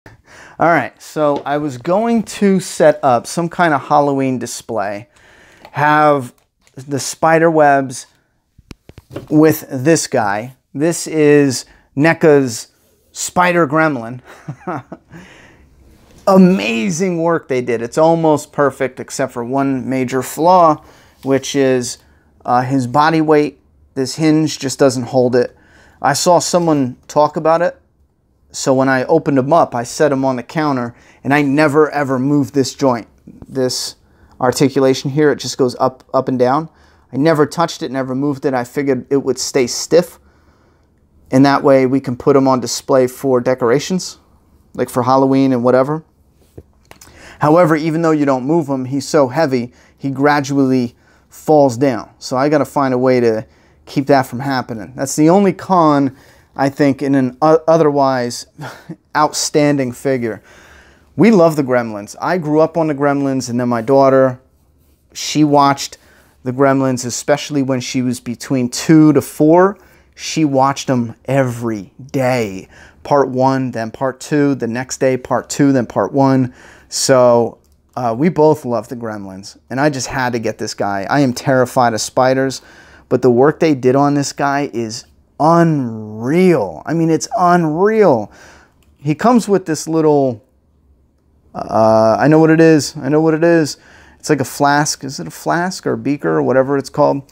All right, so I was going to set up some kind of Halloween display, have the spider webs with this guy. This is NECA's Spider Gremlin. Amazing work they did. It's almost perfect except for one major flaw, which is his body weight. This hinge just doesn't hold it. I saw someone talk about it. So when I opened them up, I set them on the counter, and I never ever moved this joint. This articulation here, it just goes up and down. I never touched it, never moved it. I figured it would stay stiff, and that way we can put them on display for decorations, like for Halloween and whatever. However, even though you don't move him, he's so heavy, he gradually falls down. So I got to find a way to keep that from happening. That's the only con, I think, in an otherwise outstanding figure. We love the Gremlins. I grew up on the Gremlins, and then my daughter, she watched the Gremlins, especially when she was between 2 to 4. She watched them every day. Part 1, then part 2, the next day part 2, then part 1. So we both love the Gremlins, and I just had to get this guy. I am terrified of spiders, but the work they did on this guy is unreal. I mean, it's unreal. He comes with this little, I know what it is. I know what it is. It's like a flask. Is it a flask or a beaker or whatever it's called?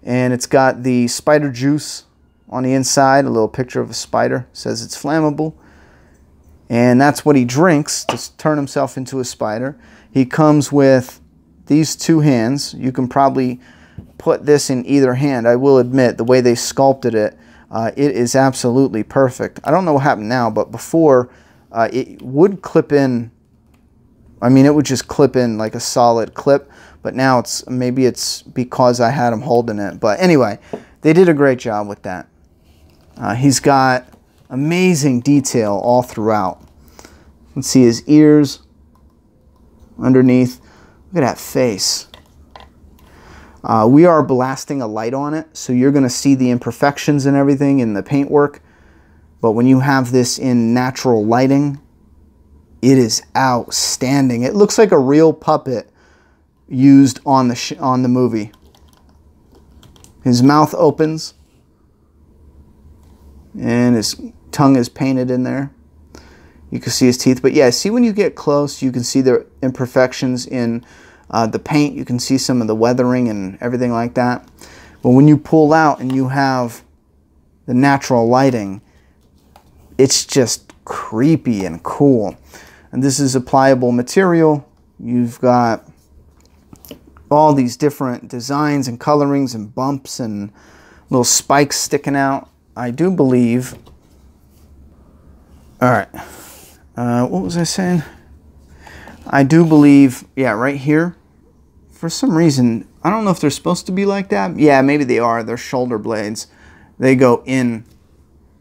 And it's got the spider juice on the inside, a little picture of a spider. It says it's flammable. And that's what he drinks to turn himself into a spider. He comes with these 2 hands. You can probably put this in either hand. I will admit, the way they sculpted it, it is absolutely perfect. I don't know what happened now, but before it would clip in. I mean, it would just clip in like a solid clip, but now maybe it's because I had him holding it. But anyway, they did a great job with that. He's got amazing detail all throughout. Let's see his ears underneath. Look at that face. We are blasting a light on it, so you're going to see the imperfections and everything in the paintwork. But when you have this in natural lighting, it is outstanding. It looks like a real puppet used on the movie. His mouth opens, and his tongue is painted in there. You can see his teeth. But yeah, see when you get close, you can see the imperfections in the paint. You can see some of the weathering and everything like that. But when you pull out and you have the natural lighting, it's just creepy and cool. And this is a pliable material. You've got all these different designs and colorings and bumps and little spikes sticking out. I do believe... All right. What was I saying? I do believe, yeah, right here, for some reason, I don't know if they're supposed to be like that. Yeah, maybe they are. They're shoulder blades. They go in,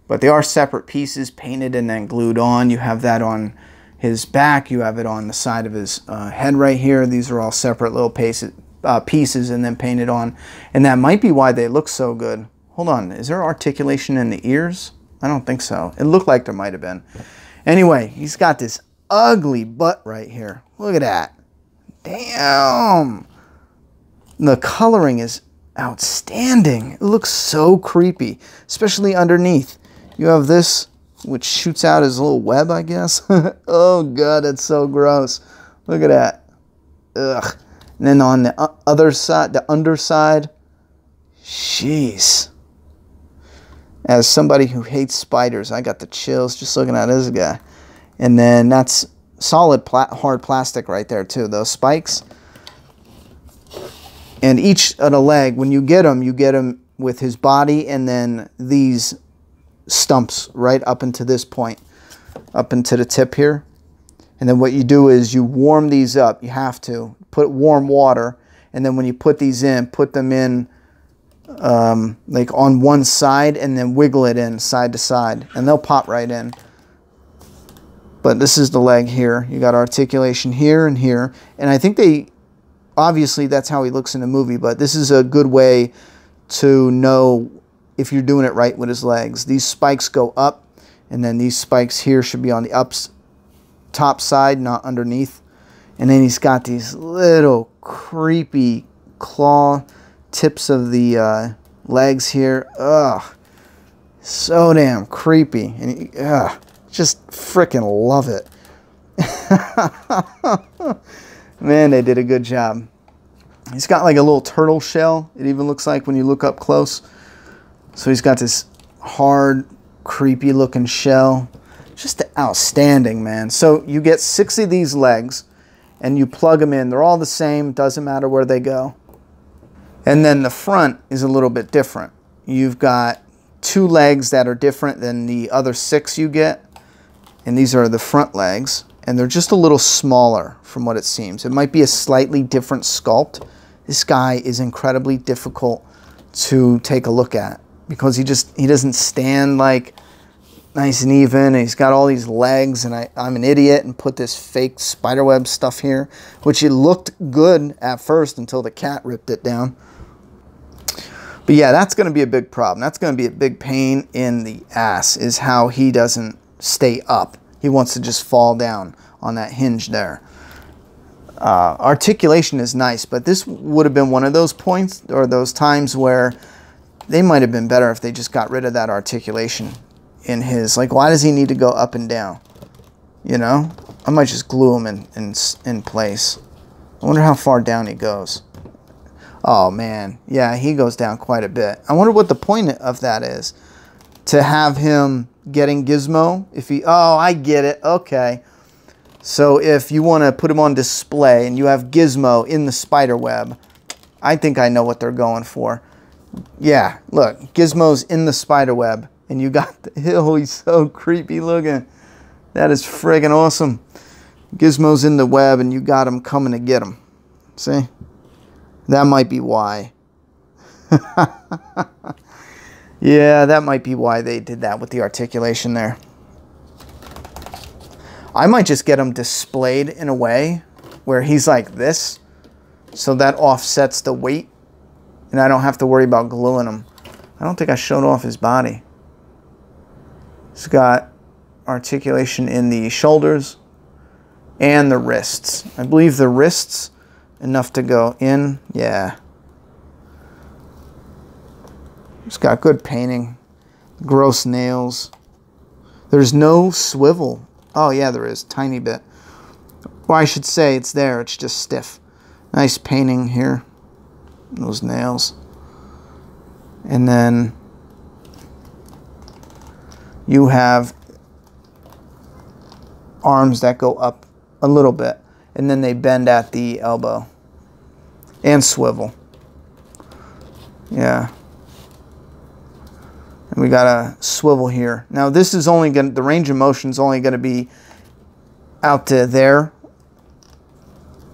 but they are separate pieces, painted and then glued on. You have that on his back. You have it on the side of his head right here. These are all separate little pieces and then painted on. And that might be why they look so good. Hold on. Is there articulation in the ears? I don't think so. It looked like there might have been. Anyway, he's got this ugly butt right here. Look at that. Damn. The coloring is outstanding. It looks so creepy, especially underneath. You have this, which shoots out his little web, I guess. Oh, God, that's so gross. Look at that. Ugh. And then on the other side, the underside, jeez. As somebody who hates spiders, I got the chills just looking at this guy. And then that's solid hard plastic right there too, those spikes. And each of the leg, when you get them with his body and then these stumps right up into this point, up into the tip here. And then what you do is you warm these up. You have to put warm water. And then when you put these in, put them in like on one side and then wiggle it in side to side. And they'll pop right in. But this is the leg here. You got articulation here and here. And I think they, obviously that's how he looks in the movie, but this is a good way to know if you're doing it right with his legs. These spikes go up, and then these spikes here should be on the top side, not underneath. And then he's got these little creepy claw tips of the legs here. Ugh. So damn creepy. And just freaking love it. Man, they did a good job. He's got like a little turtle shell, it even looks like when you look up close. So he's got this hard, creepy looking shell. Just outstanding, man. So you get 6 of these legs and you plug them in. They're all the same, doesn't matter where they go. And then the front is a little bit different. You've got 2 legs that are different than the other 6 you get. And these are the front legs. And they're just a little smaller from what it seems. It might be a slightly different sculpt. This guy is incredibly difficult to take a look at because he doesn't stand like nice and even. And he's got all these legs, and I'm an idiot and put this fake spiderweb stuff here, which it looked good at first until the cat ripped it down. But yeah, that's going to be a big problem. That's going to be a big pain in the ass, is how he doesn't stay up. He wants to just fall down on that hinge there. Articulation is nice, but this would have been one of those points or those times where they might have been better if they just got rid of that articulation in his. Like, why does he need to go up and down? You know? I might just glue him in place. I wonder how far down he goes. Oh, man. Yeah, he goes down quite a bit. I wonder what the point of that is. To have him getting Gizmo, if he, oh, I get it, okay. So if you want to put him on display and you have Gizmo in the spider web, I think I know what they're going for. Yeah, look, Gizmo's in the spider web, and you got the hill. He's so creepy looking. That is friggin' awesome. Gizmo's in the web, and you got him coming to get him. See? That might be why. Yeah, that might be why they did that with the articulation there. I might just get him displayed in a way where he's like this, so that offsets the weight, and I don't have to worry about gluing him. I don't think I showed off his body. He's got articulation in the shoulders and the wrists. I believe the wrists, enough to go in. Yeah. It's got good painting, gross nails. There's no swivel. Oh yeah, there is, tiny bit. Well, I should say it's there, it's just stiff. Nice painting here, those nails. And then you have arms that go up a little bit, and then they bend at the elbow and swivel. Yeah. And we got a swivel here. Now this is only going to, the range of motion is only going to be out to there.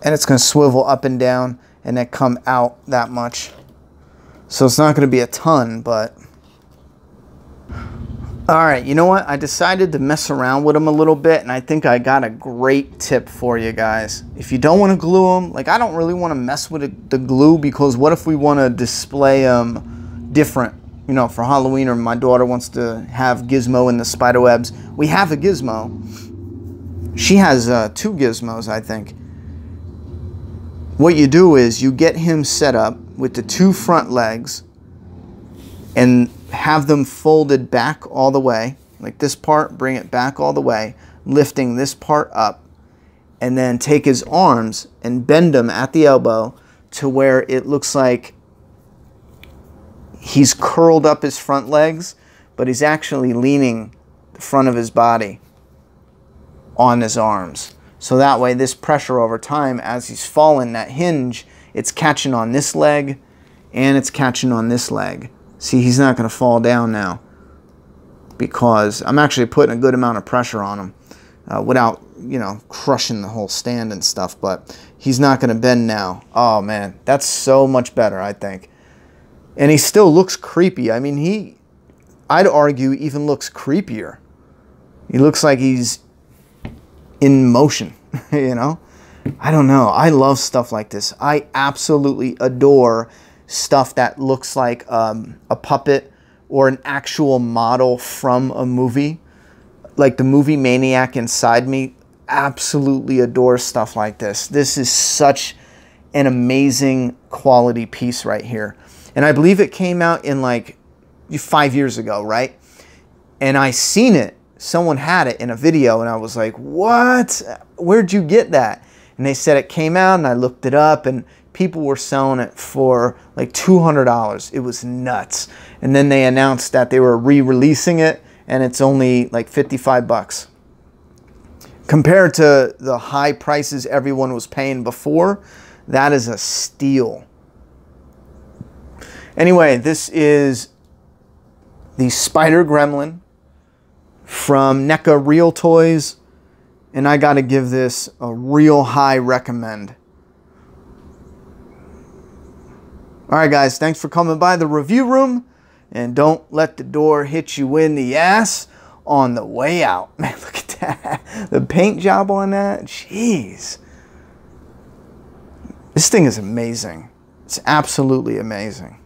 And it's going to swivel up and down and then come out that much. So it's not going to be a ton, but. Alright, you know what? I decided to mess around with them a little bit, and I think I got a great tip for you guys. If you don't want to glue them, like I don't really want to mess with the glue, because what if we want to display them different? You know, for Halloween, or my daughter wants to have Gizmo in the spiderwebs. We have a Gizmo. She has 2 Gizmos, I think. What you do is you get him set up with the 2 front legs and have them folded back all the way. Like this part, bring it back all the way, lifting this part up, and then take his arms and bend them at the elbow to where it looks like he's curled up his front legs, but he's actually leaning the front of his body on his arms. So that way, this pressure over time, as he's falling, that hinge, it's catching on this leg and it's catching on this leg. See, he's not going to fall down now because I'm actually putting a good amount of pressure on him without, you know, crushing the whole stand and stuff, but he's not going to bend now. Oh man, that's so much better, I think. And he still looks creepy. I mean, I'd argue, even looks creepier. He looks like he's in motion, you know? I don't know. I love stuff like this. I absolutely adore stuff that looks like a puppet or an actual model from a movie. Like the movie Maniac inside me absolutely adore stuff like this. This is such an amazing quality piece right here. And I believe it came out in like 5 years ago, right? And I seen it. Someone had it in a video and I was like, what? Where'd you get that? And they said it came out, and I looked it up, and people were selling it for like $200. It was nuts. And then they announced that they were re-releasing it, and it's only like 55 bucks. Compared to the high prices everyone was paying before, that is a steal. Anyway, this is the Spider Gremlin from NECA Real Toys, and I got to give this a real high recommend. All right, guys, thanks for coming by the review room, and don't let the door hit you in the ass on the way out. Man, look at that. The paint job on that, jeez. This thing is amazing. It's absolutely amazing.